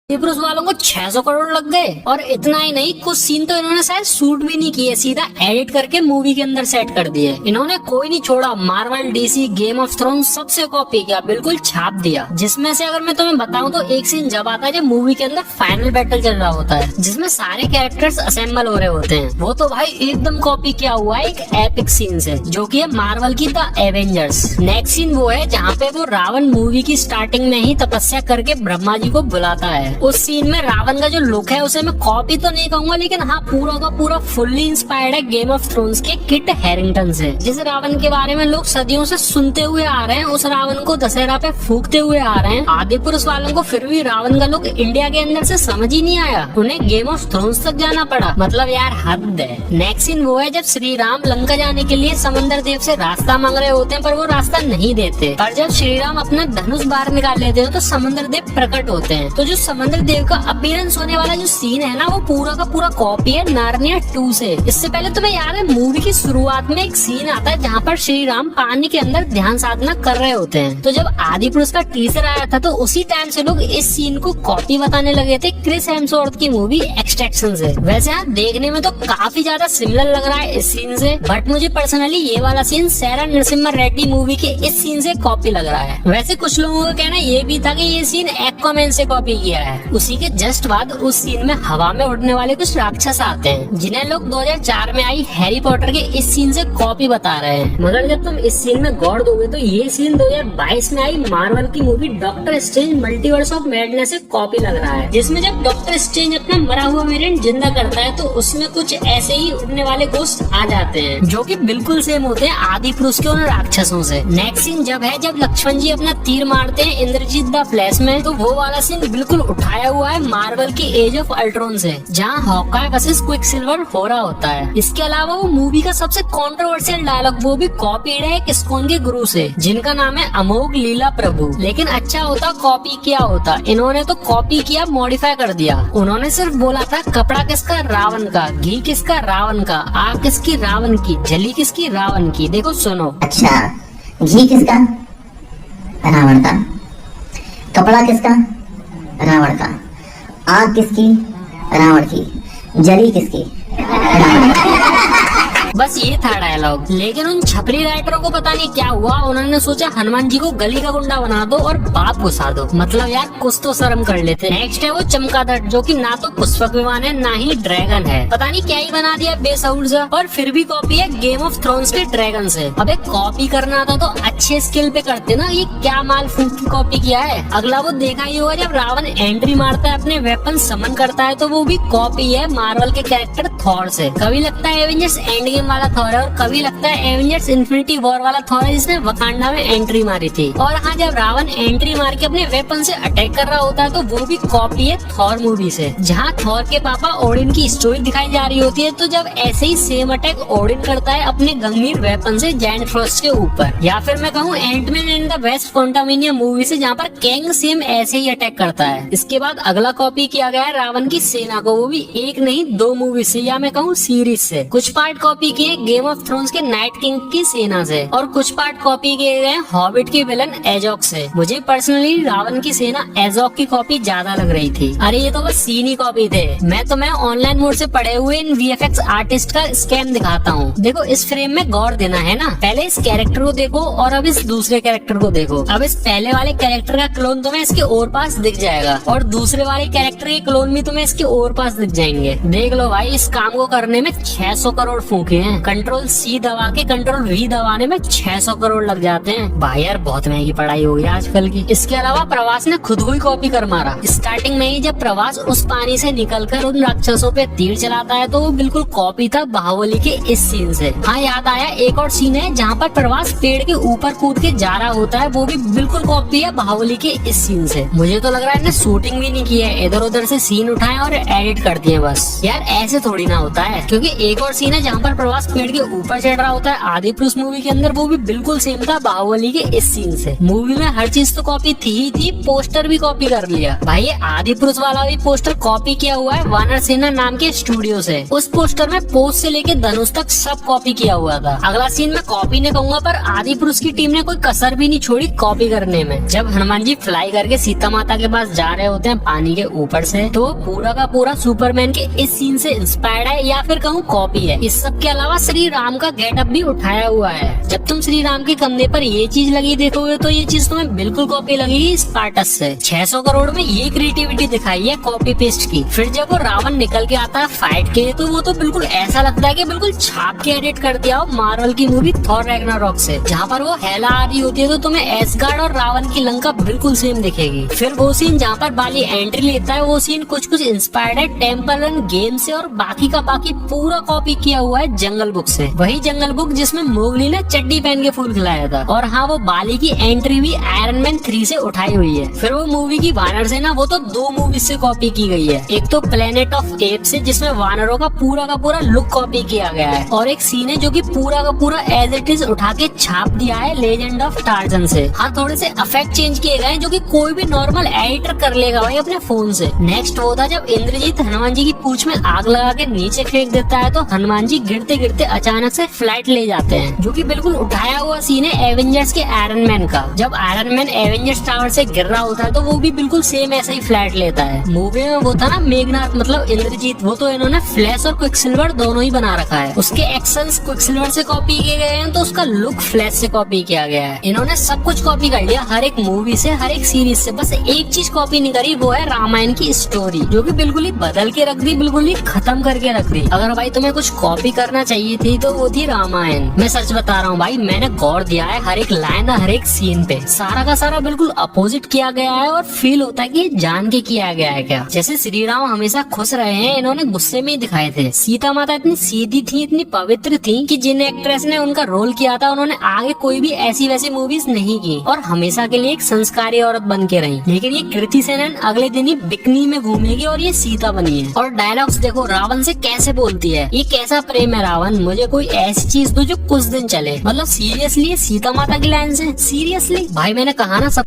पुरुष वालों को 600 करोड़ लग गए। और इतना ही नहीं, कुछ सीन तो इन्होंने शायद शूट भी नहीं किए, सीधा एडिट करके मूवी के अंदर सेट कर दिए। इन्होंने कोई नहीं छोड़ा, Marvel, DC, game of thrones सबसे कॉपी किया, बिल्कुल छाप दिया। जिसमें से अगर मैं तुम्हें बताऊं तो एक सीन जब आता है जब मूवी के अंदर फाइनल बैटल चल रहा होता है, जिसमें सारे कैरेक्टर्स असेंबल हो रहे होते हैं, वो तो भाई एकदम कॉपी किया हुआ है एक एपिक सीन से, जो कि है मार्वल की द एवेंजर्स। नेक्स्ट सीन वो है जहाँ पे वो रावण मूवी की स्टार्टिंग में ही तपस्या करके ब्रह्मा जी को बुलाता है। उस सीन में रावण का जो लुक है उसे मैं कॉपी तो नहीं कहूंगा, लेकिन हाँ पूरा का पूरा फुल्ली इंस्पायर्ड है गेम ऑफ थ्रोन्स के किट हैरिंगटन से। जिस रावण के बारे में लोग सदियों से सुनते हुए आ रहे हैं, उस रावण को दशहरा पे फूकते हुए आ रहे हैं। आदि पुरुष वालों को फिर भी रावण का लुक इंडिया के अंदर से समझ ही नहीं आया, उन्हें गेम ऑफ थ्रोन्स तक जाना पड़ा। मतलब यार हद है। नेक्स्ट सीन वो है जब श्री राम लंका जाने के लिए समंदर देव से रास्ता मांग रहे होते हैं, पर वो रास्ता नहीं देते। पर जब श्री राम अपना धनुष बाहर निकाल लेते हैं तो समंदर देव प्रकट होते हैं। तो जो समंदर देव का अपीयरेंस होने वाला जो सीन है ना, वो पूरा का पूरा कॉपी है नार्निया 2 से। इससे पहले तुम्हें याद है मूवी की शुरुआत में एक सीन आता है जहाँ पर श्री राम पानी के अंदर ध्यान साधना कर रहे होते हैं। तो जब आदि पुरुष का टीजर आया था तो उसी टाइम से लोग इस सीन को कॉपी बताने लगे थे क्रिस हेम्सवर्थ की मूवी एक्सट्रैक्शन से। वैसे यहाँ देखने में तो काफी ज्यादा सिमिलर लग रहा है इस सीन से, बट मुझे पर्सनली ये वाला सीन सैरा नरसिम्हा रेड्डी मूवी के इस सीन से कॉपी लग रहा है। वैसे कुछ लोगों का कहना ये भी था कि ये सीन एक्वामैन से कॉपी किया है। उसी के जस्ट बाद उस सीन में हवा में उड़ने वाले कुछ राक्षस आते हैं, जिन्हें लोग 2004 में आई हैरी पॉटर के इस सीन से कॉपी बता रहे हैं। मगर जब तुम इस सीन में गौर दोगे तो ये सीन 2022 में आई मार्वल की movie doctor strange multiverse of madness से कॉपी लग रहा है, जिसमें जब डॉक्टर स्ट्रेंज अपना मरा हुआ वेरिएंट जिंदा करता है तो उसमें कुछ ऐसे ही उड़ने वाले घोस्ट आ जाते हैं, जो कि बिल्कुल सेम होते हैं आदि पुरुष के उन राक्षसों से। नेक्स्ट सीन जब है जब लक्ष्मण जी अपना तीर मारते हैं इंद्रजीत द फ्लैश में, तो वो वाला सीन बिल्कुल उठाया हुआ है मार्वल की एज ऑफ अल्ट्रॉन से, जहाँ हॉकाई वर्सेस क्विकसिल्वर हो रहा होता है। इसके अलावा वो मूवी का सबसे कंट्रोवर्शियल डायलॉग वो भी कॉपीड है एक इस्कॉन के गुरु से, जिनका नाम है अमोघ लीला प्रभु। लेकिन अच्छा होता कॉपी किया होता, इन्होंने तो कॉपी किया, मॉडिफाई कर दिया। उन्होंने सिर्फ बोला था कपड़ा किसका रावण का, घी किसका रावण का, आग किसकी रावण की, जली किसकी रावण की। देखो सुनो, अच्छा घी किसका रावण का, कपड़ा किसका रावण का, आग किसकी रावण की, जली किसकी रावण की। बस ये था डायलॉग। लेकिन उन छपरी राइटरों को पता नहीं क्या हुआ, उन्होंने सोचा हनुमान जी को गली का गुंडा बना दो और बाप घुसा दो। मतलब यार कुछ तो शर्म कर लेते। नेक्स्ट है वो चमगादड़, जो कि ना तो पुष्पक विमान है ना ही ड्रैगन है, पता नहीं क्या ही बना दिया बेसउर सा। और फिर भी कॉपी है गेम ऑफ थ्रोन्स के ड्रैगन से। अबे कॉपी करना था तो अच्छे स्किल पे करते ना, ये क्या माल फूक की कॉपी किया है। अगला वो देखा ही होगा जब रावण एंट्री मारता है अपने वेपन समन करता है, तो वो भी कॉपी है मार्वल के कैरेक्टर थॉर से। कभी लगता है एवेंजर्स एंड गेम वाला थॉर है और कभी लगता है एवेंजर्स इन्फिनिटी वॉर वाला थॉर है जिसने वकांडा में एंट्री मारी थी। और हाँ, जब रावण एंट्री मार के अपने वेपन से अटैक कर रहा होता है तो वो भी कॉपी है थॉर मूवी से, जहाँ थॉर के पापा ओडिन की स्टोरी दिखाई जा रही होती है। तो जब ऐसे ही सेम अटैक ओडिन करता है अपने गंभीर वेपन से जायंट फ्रॉस्ट के ऊपर, या फिर मैं कहूँ Ant Man and the Wasp Quantumania movie से, जहाँ पर कैंग सेम ऐसे ही अटैक करता है। इसके बाद अगला कॉपी किया गया है रावण की सेना को, वो भी एक नहीं 2 मूवी से, या मैं कहूँ सीरीज से। कुछ पार्ट कॉपी किए गेम ऑफ थ्रोन्स के नाइट किंग की सेना से, और कुछ पार्ट कॉपी किए गए हॉबिट के विलन एजॉक से। मुझे पर्सनली रावण की सेना एजॉक की कॉपी ज्यादा लग रही थी। अरे ये तो बस सीन ही कॉपी थे। मैं ऑनलाइन मोड से पढ़े हुए इन वीएफएक्स आर्टिस्ट का स्कैम दिखाता हूँ। देखो इस फ्रेम में गौर देना है ना, पहले इस कैरेक्टर को देखो और अब इस दूसरे कैरेक्टर को देखो। अब इस पहले वाले कैरेक्टर का क्लोन तुम्हें इसके और पास दिख जाएगा, और दूसरे वाले कैरेक्टर के क्लोन भी तुम्हें इसके और पास दिख जाएंगे। देख लो भाई, इस काम को करने में 600 करोड़ फूके हैं। कंट्रोल सी दबा के कंट्रोल वी दबाने में 600 करोड़ लग जाते हैं। भाई यार बहुत महंगी पढ़ाई हो गई आजकल की। इसके अलावा प्रवास ने खुद को ही कॉपी कर मारा। स्टार्टिंग में ही जब प्रवास उस पानी से निकलकर उन राक्षसों पे तीर चलाता है तो वो बिल्कुल कॉपी था बाहुबली के इस सीन से। हाँ याद आया, एक और सीन है जहाँ पर प्रवास पेड़ के ऊपर कूद के जा रहा होता है, वो भी बिल्कुल कॉपी है बाहुबली के इस सीन से। मुझे तो लग रहा है इन्हें शूटिंग भी नहीं की है, इधर उधर से सीन उठाए और एडिट कर दिए बस। यार ऐसे थोड़ी ना होता है, क्योंकि एक और सीन है जहाँ पर प्रभास पेड़ के ऊपर चढ़ रहा होता है आदि पुरुष मूवी के अंदर, वो भी बिल्कुल सेम था बाहुबली के इस सीन से। मूवी में हर चीज तो कॉपी थी ही थी, पोस्टर भी कॉपी कर लिया भाई। ये आदि पुरुष वाला भी पोस्टर कॉपी किया हुआ है वानर सेना नाम के स्टूडियो से। उस पोस्टर में पोज से लेके धनुष तक सब कॉपी किया हुआ था। अगला सीन मैं कॉपी नहीं कहूंगा, पर आदि पुरुष की टीम ने कोई कसर भी नहीं छोड़ी कॉपी करने में। जब हनुमान जी फ्लाई करके सीता माता के पास जा रहे होते हैं पानी के ऊपर से, तो पूरा का पूरा सुपरमैन के इस सीन से इंस्पायर्ड है या फिर कहूँ कॉपी है। इस सब के अलावा श्री राम का गेटअप भी उठाया हुआ है। जब तुम श्री राम के कंधे पर ये चीज लगी देखोगे तो ये चीज तुम्हें बिल्कुल कॉपी लगेगी स्पार्टस से। 600 करोड़ में ये क्रिएटिविटी दिखाई है कॉपी पेस्ट की। फिर जब वो रावण निकल के आता है फाइट के, तो वो तो बिल्कुल ऐसा लगता है कि बिल्कुल छाप के एडिट कर दिया हो मार्वल की मूवी थॉर रैग्नारॉक से, जहाँ पर वो हेला आ रही होती है तो तुम्हें एसगार्ड और रावण की लंका बिल्कुल सेम दिखेगी। फिर वो सीन जहाँ पर बाली एंट्री लेता है, वो सीन कुछ कुछ इंस्पायर्ड है टेम्पल रन गेम से, और बाकी का बाकी पूरा कॉपी किया हुआ है जंगल बुक से। वही जंगल बुक जिसमें मोगली ने चड्डी पहन के फूल खिलाया था। और हाँ, वो बाली की एंट्री भी आयरन मैन 3 से उठाई हुई है। फिर वो मूवी की वानर सेना, वो तो 2 मूवी से कॉपी की गई है। एक तो प्लेनेट ऑफ एप्स से, जिसमें वानरों का पूरा लुक कॉपी किया गया है, और एक सीन है जो कि पूरा का पूरा एज इट इज उठा के छाप दिया है लेजेंड ऑफ टार्जन से। हाँ, थोड़े से इफेक्ट चेंज किए गए जो कि कोई भी नॉर्मल एडिटर कर लेगा भाई अपने फोन से। नेक्स्ट वो था जब इंद्रजीत हनुमान जी की पूंछ में आग लगा के नीचे फेंक देता है, तो हनुमान जी गिरते गिरते अचानक से फ्लाइट ले जाते हैं, जो कि बिल्कुल उठाया हुआ सीन है एवेंजर्स के आयरन मैन का। जब आयरन मैन एवेंजर्स टावर से गिर रहा होता है तो वो भी बिल्कुल सेम ऐसा ही फ्लाइट लेता है। मूवी में वो था ना मेघनाथ मतलब इंद्रजीत, वो तो इन्होंने फ्लैश और क्विकसिल्वर दोनों ही बना रखा है। उसके एक्शंस क्विकसिल्वर से कॉपी किए गए हैं, तो उसका लुक फ्लैश से कॉपी किया गया है। इन्होंने सब कुछ कॉपी कर लिया, हर एक मूवी से, हर एक सीरीज से। बस एक चीज कॉपी नहीं करी, वो है रामायण की स्टोरी, जो कि बिल्कुल ही बदल के रख दी, बिल्कुल ही खत्म करके रख दी। अगर भाई तुम्हें कुछ कॉपी करना चाहिए थी तो वो थी रामायण। मैं सच बता रहा हूँ भाई, मैंने गौर दिया है हर एक लाइन, हर एक सीन पे। सारा का सारा बिल्कुल अपोजिट किया गया है, और फील होता है कि ये जान के किया गया है क्या। जैसे श्री राम हमेशा खुश रहे हैं, इन्होंने गुस्से में ही दिखाए थे। सीता माता इतनी सीधी थी, इतनी पवित्र थी कि जिन एक्ट्रेस ने उनका रोल किया था, उन्होंने आगे कोई भी ऐसी वैसी मूवीज नहीं की, और हमेशा के लिए एक संस्कारी औरत बन के रही। लेकिन ये कृति सेनन अगले दिन ही बिकनी में घूमेगी और ये सीता बनी है। और डायलॉग्स देखो रावण से कैसे बोलती है, ये कैसा प्रेम है रावण, मुझे कोई ऐसी चीज दो जो कुछ दिन चले। मतलब सीरियसली ये सीता माता की लाइन से, सीरियसली भाई मैंने कहा ना सब